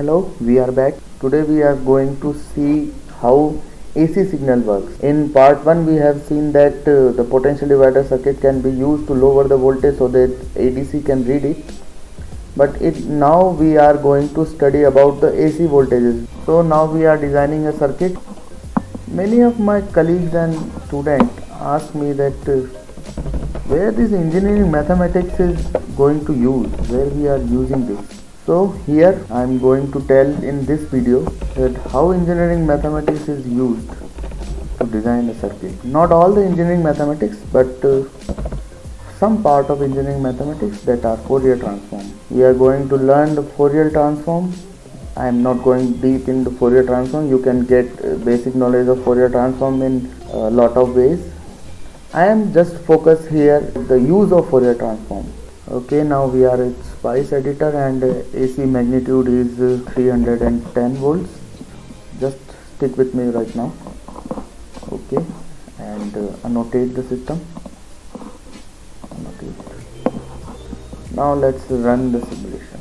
Hello, we are back. Today we are going to see how AC signal works. In part 1 we have seen that the potential divider circuit can be used to lower the voltage so that ADC can read it. But now we are going to study about the AC voltages. So now we are designing a circuit. Many of my colleagues and students ask me that where this engineering mathematics is going to use, where we are using this. So here I am going to tell in this video that how engineering mathematics is used to design a circuit. Not all the engineering mathematics, but some part of engineering mathematics, that are Fourier transform. We are going to learn the Fourier transform. I am not going deep into Fourier transform. You can get basic knowledge of Fourier transform in a lot of ways. I am just focused here the use of Fourier transform. Okay, now we are at Spice editor and AC magnitude is 310 volts. Just stick with me right now. Okay, and annotate the system. Annotate. Now let's run the simulation.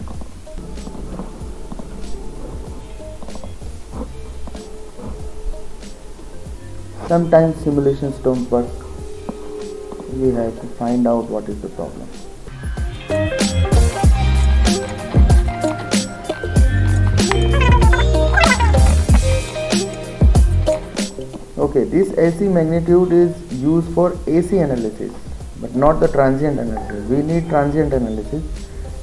Sometimes simulations don't work. We have to find out what is the problem. Okay, this AC magnitude is used for AC analysis, but not the transient analysis. We need transient analysis,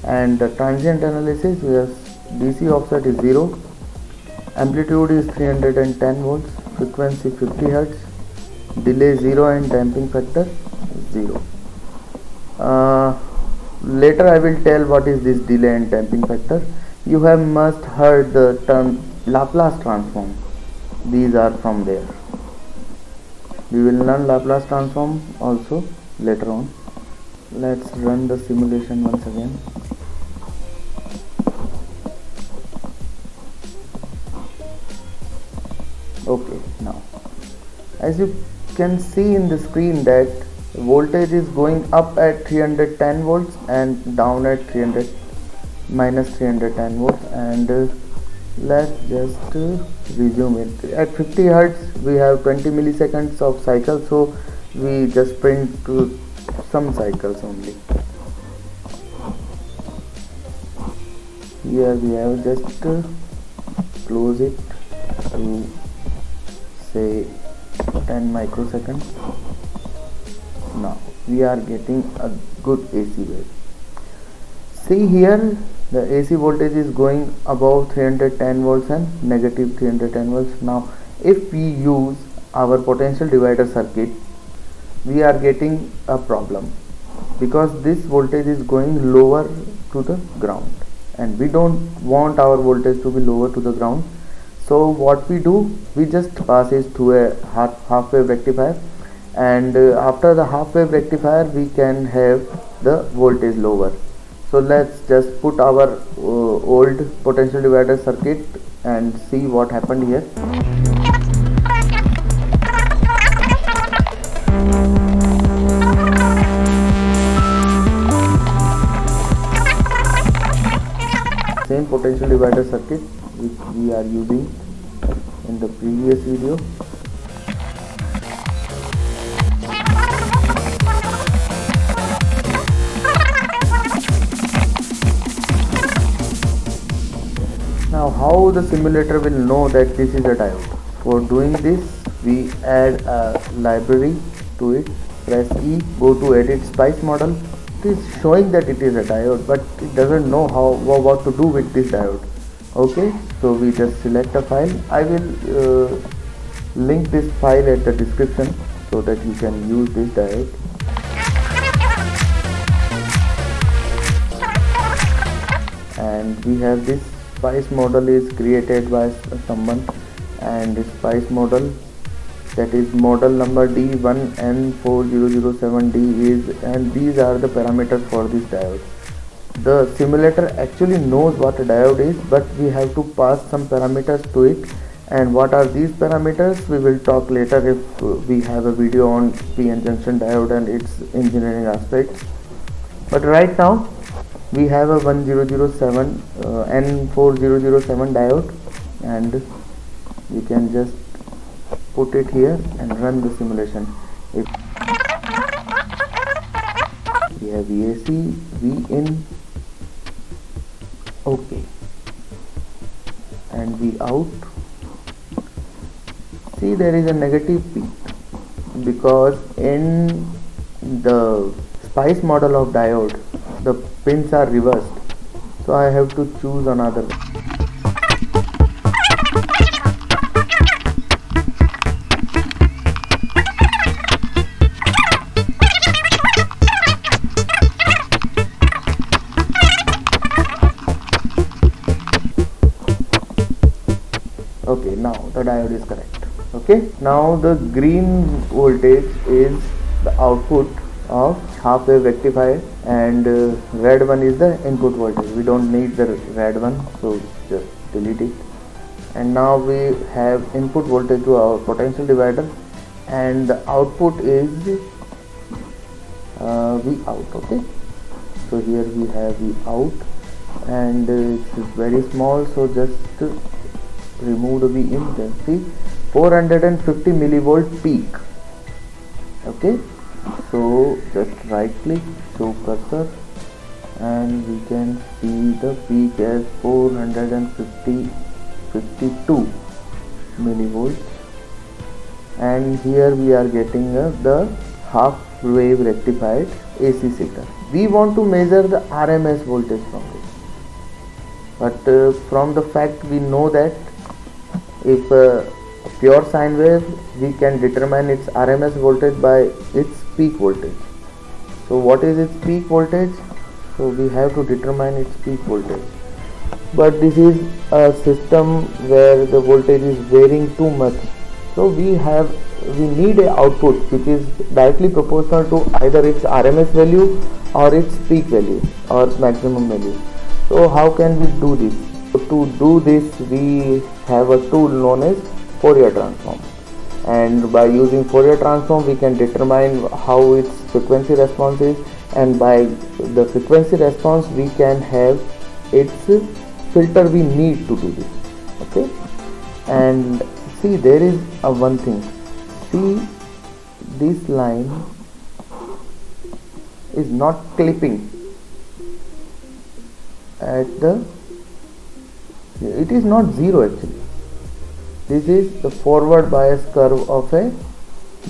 and the transient analysis where DC offset is 0, amplitude is 310 volts, frequency 50 Hz, delay 0 and damping factor 0. Later I will tell what is this delay and damping factor. You have must heard the term Laplace transform. These are from there. We will learn Laplace transform also later on. Let's run the simulation once again. Okay, now as you can see in the screen that voltage is going up at 310 volts and down at minus 310 volts, and let's just resume it. At 50 Hz we have 20 milliseconds of cycle, so we just print to some cycles only. Here we have just close it to say 10 microseconds. Now we are getting a good AC wave. See here, the AC voltage is going above 310 volts and negative 310 volts. Now if we use our potential divider circuit, we are getting a problem because this voltage is going lower to the ground, and we don't want our voltage to be lower to the ground. So what we do, we just pass it through a half wave rectifier, and after the half wave rectifier we can have the voltage lower. So let's just put our old potential divider circuit and see what happened here. Same potential divider circuit which we are using in the previous video. Now how the simulator will know that this is a diode? For doing this, we add a library to it. Press E, go to edit spice model. It is showing that it is a diode, but it doesn't know what to do with this diode. Okay, so we just select a file. I will link this file at the description so that you can use this diode. And we have this spice model is created by someone, and this spice model, that is model number D1N4007D is, and these are the parameters for this diode. The simulator actually knows what a diode is, but we have to pass some parameters to it, and what are these parameters we will talk later if we have a video on PN junction diode and its engineering aspects. But right now We have a 1007 N4007 diode, and we can just put it here and run the simulation. If we have VAC, V in, OK, and V out. See, there is a negative peak because in the SPICE model of diode the pins are reversed, so I have to choose another. Okay, now the diode is correct. Okay, now the green voltage is the output of half wave rectifier, and red one is the input voltage. We don't need the red one, so just delete it. And now we have input voltage to our potential divider, and the output is V out. Okay, so here we have V out, and it's very small, so just remove the V in. Then see 450 millivolt peak. Okay, so just right click, show cursor, and we can see the peak as 452 millivolts, and here we are getting the half wave rectified AC signal. We want to measure the RMS voltage from this, but from the fact we know that if pure sine wave, we can determine its RMS voltage by its peak voltage. So what is its peak voltage? So we have to determine its peak voltage, but this is a system where the voltage is varying too much, so we need a output which is directly proportional to either its RMS value or its peak value or maximum value. So how can we do this? To do this, we have a tool known as Fourier transform, and by using Fourier transform we can determine how its frequency response is, and by the frequency response we can have its filter we need to do this. Okay, and see, there is a one thing. See, this line is not clipping at the, it is not zero actually. This is the forward bias curve of a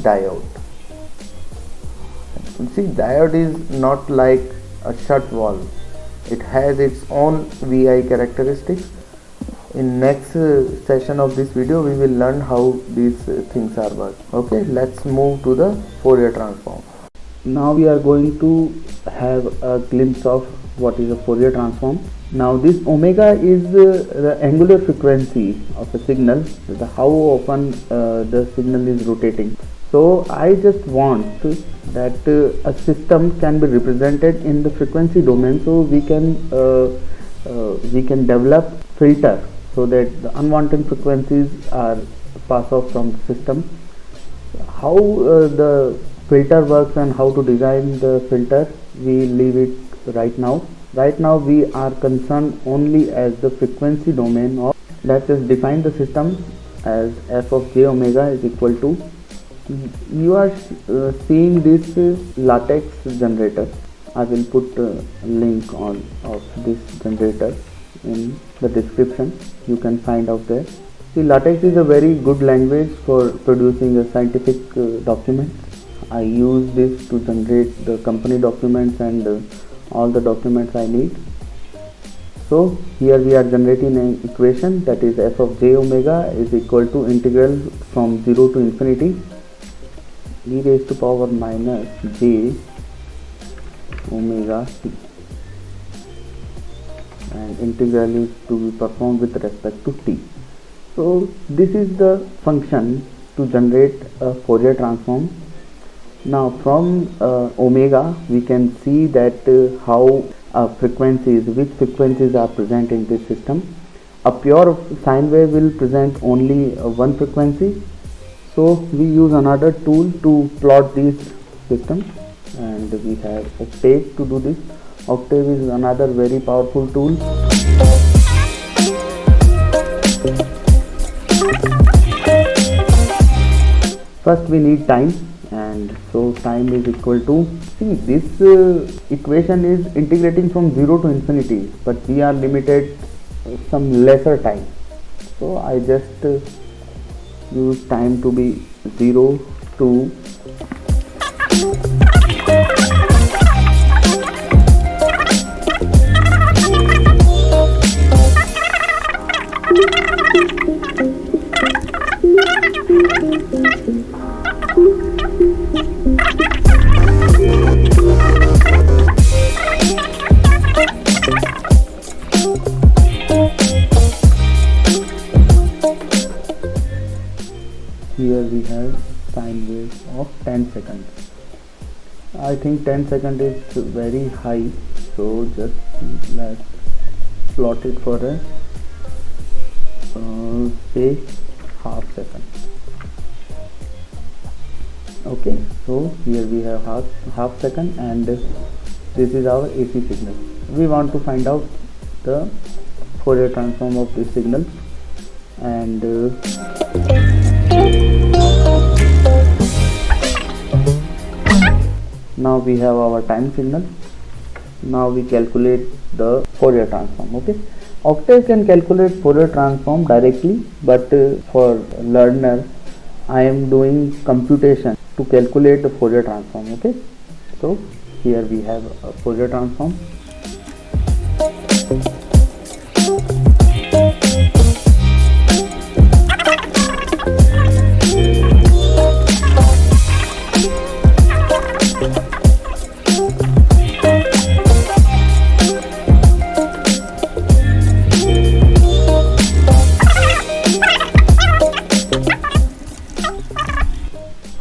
diode. See, diode is not like a shut valve. It has its own VI characteristics. In next session of this video, we will learn how these things are worked. Okay, let's move to the Fourier transform. Now we are going to have a glimpse of what is a Fourier transform. Now this omega is the angular frequency of a signal, how often the signal is rotating. So I just want that a system can be represented in the frequency domain, so we can develop filter so that the unwanted frequencies are pass off from the system. How the filter works and how to design the filter, we leave it right now. Right now we are concerned only as the frequency domain of, let's just define the system as f of j omega is equal to, you are seeing this latex generator. I will put a link of this generator in the description, you can find out there. See, latex is a very good language for producing a scientific document. I use this to generate the company documents and all the documents I need. So here we are generating an equation, that is f of j omega is equal to integral from 0 to infinity e raised to power minus j omega t, and integral is to be performed with respect to t. So this is the function to generate a Fourier transform. Now from omega we can see that how which frequencies are present in this system. A pure sine wave will present only one frequency, so we use another tool to plot these systems, and we have a tape to do this. Octave is another very powerful tool. First we need time, and so time is equal to, see this equation is integrating from 0 to infinity, but we are limited some lesser time, so I just use time to be 0 to here we have sine wave of 10 seconds. I think 10 seconds is very high, so just let's plot it for a say half second. Okay, so here we have half second, and this is our AC signal. We want to find out the Fourier transform of this signal, and now we have our time signal. Now we calculate the Fourier transform. Okay, Octave can calculate Fourier transform directly, but for learner I am doing computation to calculate the Fourier transform. Okay, so here we have a Fourier transform.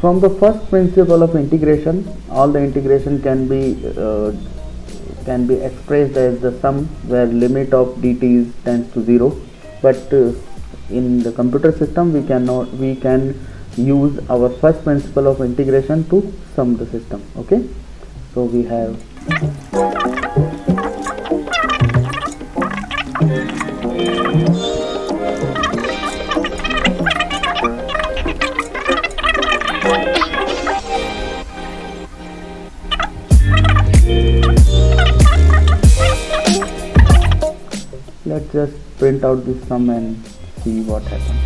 From the first principle of integration, all the integration can be expressed as the sum where limit of dt tends to 0. But in the computer system, we can use our first principle of integration to sum the system. Okay, so we have let's just print out this sum and see what happens.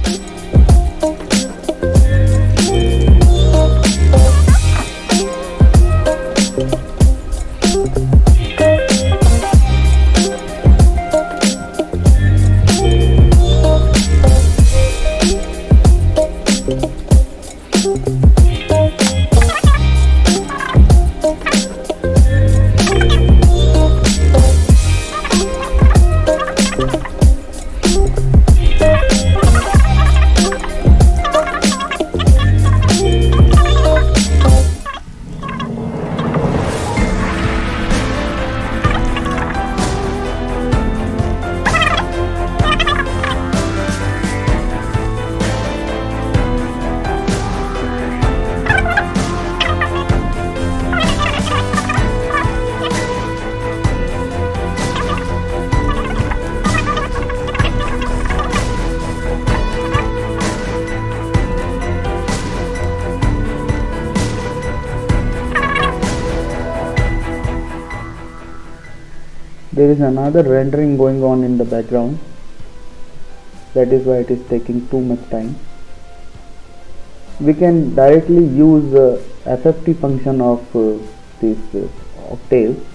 There is another rendering going on in the background, that is why it is taking too much time. We can directly use the FFT function of this Octave,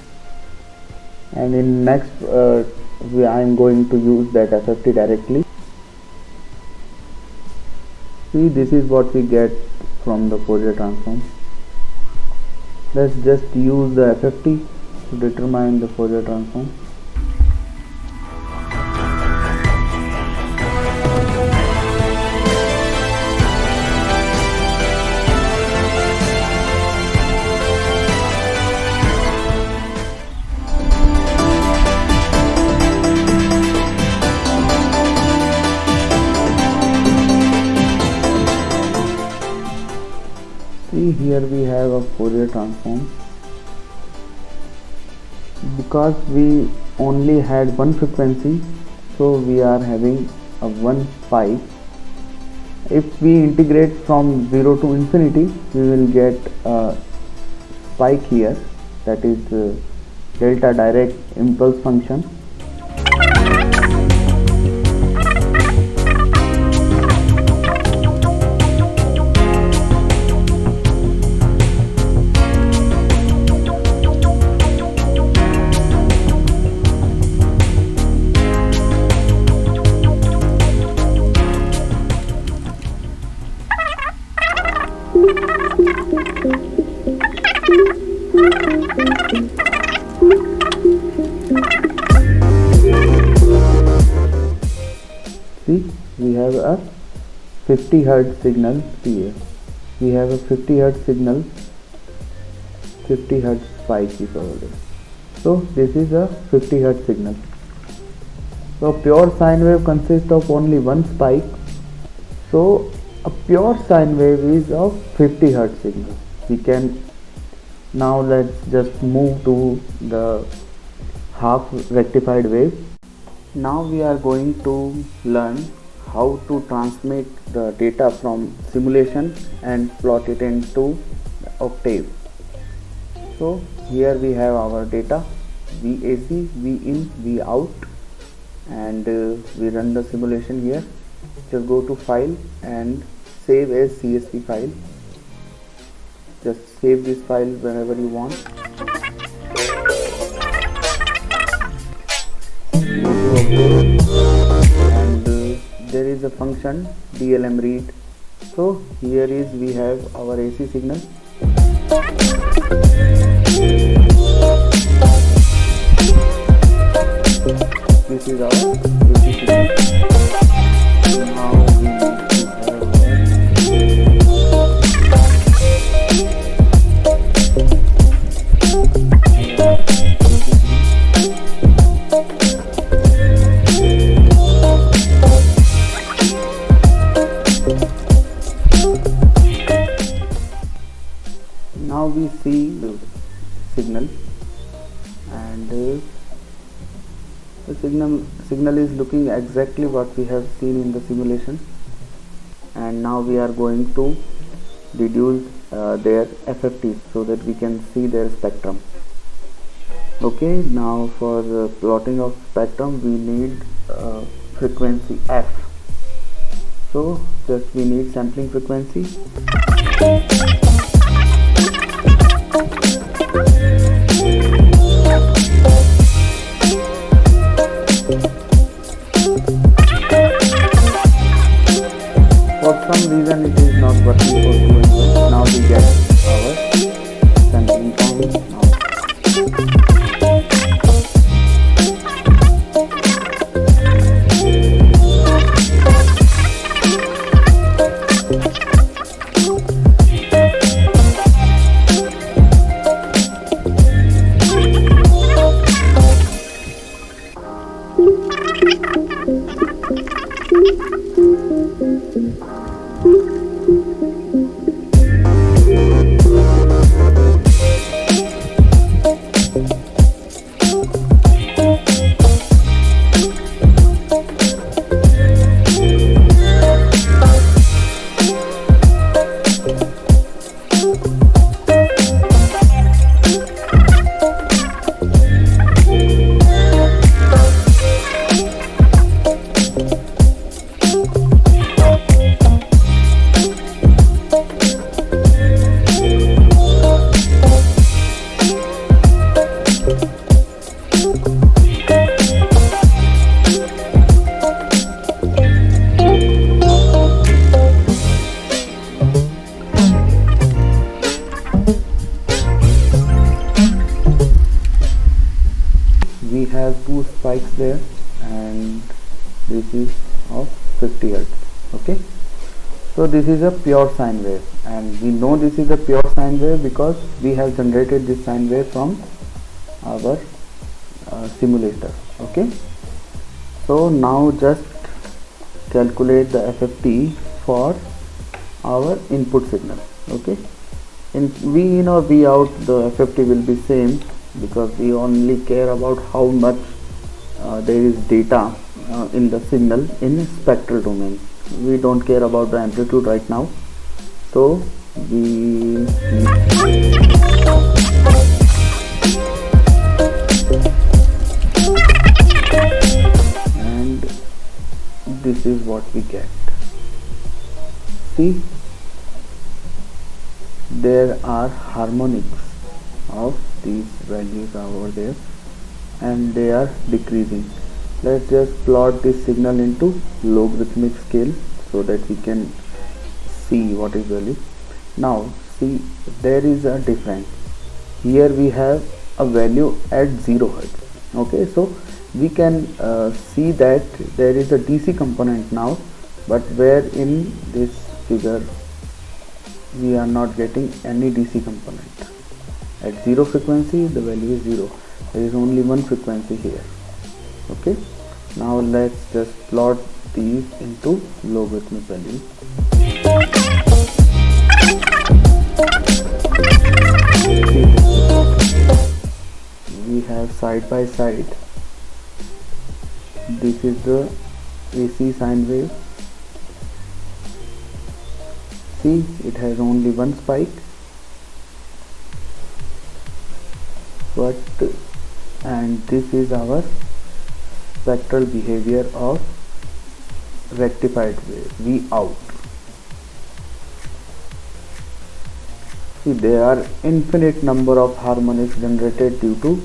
and in next I am going to use that FFT directly. See, this is what we get from the Fourier transform. Let's just use the FFT to determine the Fourier transform. See, here we have a Fourier transform. because we only had one frequency, so we are having a one spike. If we integrate from 0 to infinity, we will get a spike here, that is delta Dirac impulse function. See, we have a 50 Hz signal here. We have a 50 Hz signal, 50 Hz spike is over there. So this is a 50 Hz signal. So pure sine wave consists of only one spike. So a pure sine wave is of 50 Hz signal. We can now let's just move to the half rectified wave. Now we are going to learn how to transmit the data from simulation and plot it into Octave. So here we have our data VAC, VIN, Vout, and we run the simulation here. Just go to file and save as CSV file. Just save this file whenever you want. And there is a function DLM read. So here is we have our AC signal. This is our AC signal. Now we need to have now we see the signal, and the signal is looking exactly what we have seen in the simulation. And now we are going to deduce their FFTs so that we can see their spectrum. Okay, now for the plotting of spectrum we need frequency f. So just we need sampling frequency. For some reason it is not working for 2 and 1. Now we get our sampling time now. We have two spikes there, and this is of 50 Hz. Okay, so this is a pure sine wave, and we know this is a pure sine wave because we have generated this sine wave from our simulator. Okay, so now just calculate the FFT for our input signal. Okay, in V in or V out the FFT will be same, because we only care about how much there is data in the signal in spectral domain. We don't care about the amplitude right now, so we and this is what we get. See, there are harmonics of these values over there and they are decreasing. Let's just plot this signal into logarithmic scale so that we can see what is value. Now see, there is a difference. Here we have a value at 0 Hz. Okay, so we can see that there is a DC component now, but where in this figure we are not getting any DC component. At 0 frequency the value is 0. There is only one frequency here. Okay, now let's just plot these into logarithmic value. We have side by side. This is the AC sine wave. See, it has only one spike, and this is our spectral behavior of rectified wave, V out. See, there are infinite number of harmonics generated due to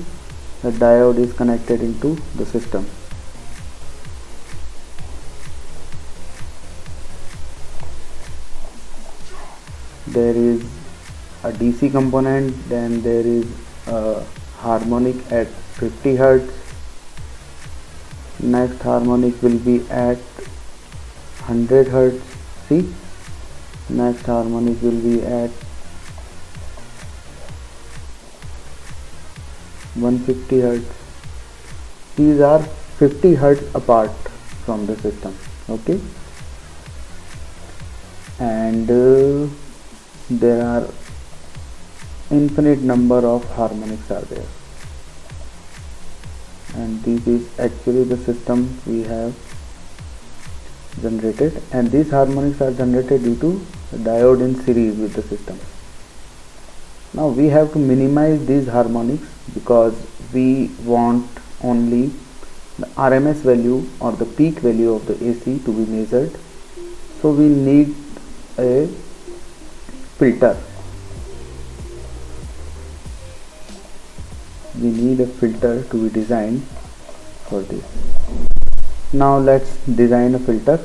the diode is connected into the system. There is a DC component, then there is a harmonic at 50 Hz. Next harmonic will be at 100 Hz. See, next harmonic will be at 150 Hz. These are 50 Hz apart from the system. Okay, and there are infinite number of harmonics are there, and this is actually the system we have generated, and these harmonics are generated due to the diode in series with the system. Now we have to minimize these harmonics because we want only the RMS value or the peak value of the AC to be measured, so we need a filter. We need a filter to be designed for this. Now let's design a filter.